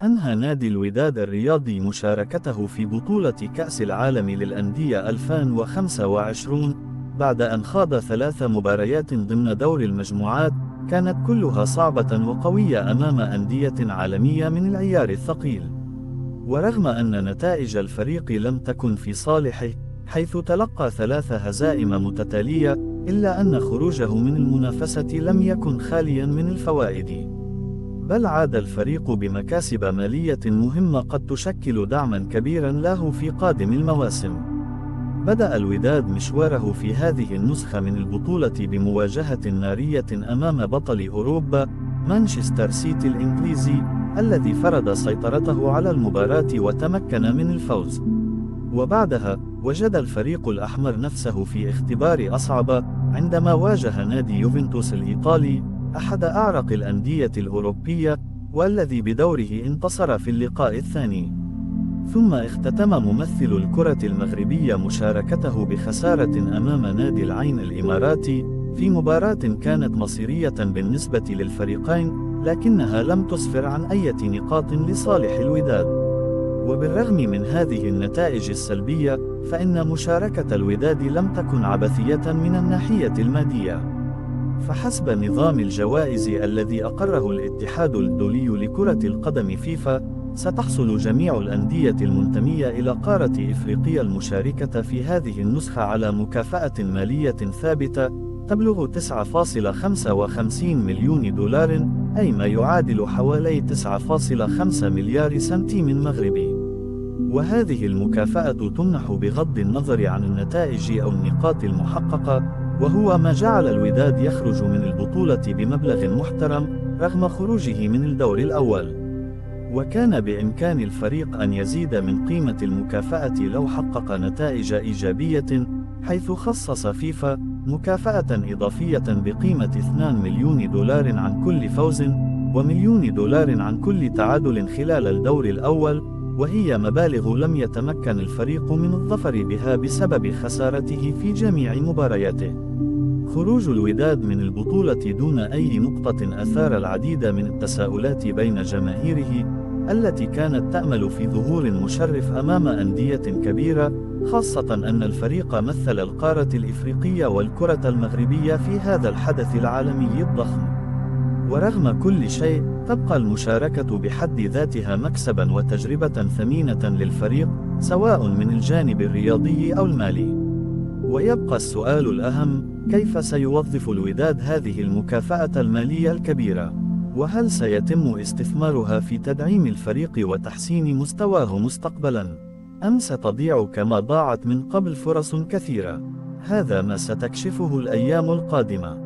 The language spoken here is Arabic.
أنهى نادي الوداد الرياضي مشاركته في بطولة كأس العالم للأندية 2025 بعد أن خاض 3 مباريات ضمن دور المجموعات كانت كلها صعبة وقوية أمام أندية عالمية من العيار الثقيل. ورغم أن نتائج الفريق لم تكن في صالحه حيث تلقى 3 هزائم متتالية، إلا أن خروجه من المنافسة لم يكن خاليا من الفوائد، بل عاد الفريق بمكاسب مالية مهمة قد تشكل دعما كبيرا له في قادم المواسم. بدأ الوداد مشواره في هذه النسخة من البطولة بمواجهة نارية أمام بطل أوروبا مانشستر سيتي الإنجليزي، الذي فرض سيطرته على المباراة وتمكن من الفوز. وبعدها وجد الفريق الأحمر نفسه في اختبار أصعب عندما واجه نادي يوفنتوس الإيطالي، أحد أعرق الأندية الأوروبية، والذي بدوره انتصر في اللقاء الثاني. ثم اختتم ممثل الكرة المغربية مشاركته بخسارة أمام نادي العين الإماراتي في مباراة كانت مصيرية بالنسبة للفريقين، لكنها لم تسفر عن أي نقاط لصالح الوداد. وبالرغم من هذه النتائج السلبية، فإن مشاركة الوداد لم تكن عبثية من الناحية المادية. فحسب نظام الجوائز الذي أقره الاتحاد الدولي لكرة القدم فيفا، ستحصل جميع الأندية المنتمية إلى قارة إفريقيا المشاركة في هذه النسخة على مكافأة مالية ثابتة تبلغ 9.55 مليون دولار، أي ما يعادل حوالي 9.5 مليار سنتيم مغربي. وهذه المكافأة تمنح بغض النظر عن النتائج أو النقاط المحققة، وهو ما جعل الوداد يخرج من البطولة بمبلغ محترم رغم خروجه من الدور الأول. وكان بإمكان الفريق أن يزيد من قيمة المكافأة لو حقق نتائج إيجابية، حيث خصص فيفا مكافأة إضافية بقيمة 2 مليون دولار عن كل فوز ومليون دولار عن كل تعادل خلال الدور الأول، وهي مبالغ لم يتمكن الفريق من الظفر بها بسبب خسارته في جميع مبارياته. خروج الوداد من البطولة دون أي نقطة أثار العديد من التساؤلات بين جماهيره، التي كانت تأمل في ظهور مشرف أمام أندية كبيرة، خاصة أن الفريق مثل القارة الإفريقية والكرة المغربية في هذا الحدث العالمي الضخم. ورغم كل شيء، تبقى المشاركة بحد ذاتها مكسبا وتجربة ثمينة للفريق، سواء من الجانب الرياضي أو المالي. ويبقى السؤال الأهم: كيف سيوظف الوداد هذه المكافأة المالية الكبيرة؟ وهل سيتم استثمارها في تدعيم الفريق وتحسين مستواه مستقبلا؟ أم ستضيع كما ضاعت من قبل فرص كثيرة؟ هذا ما ستكشفه الأيام القادمة.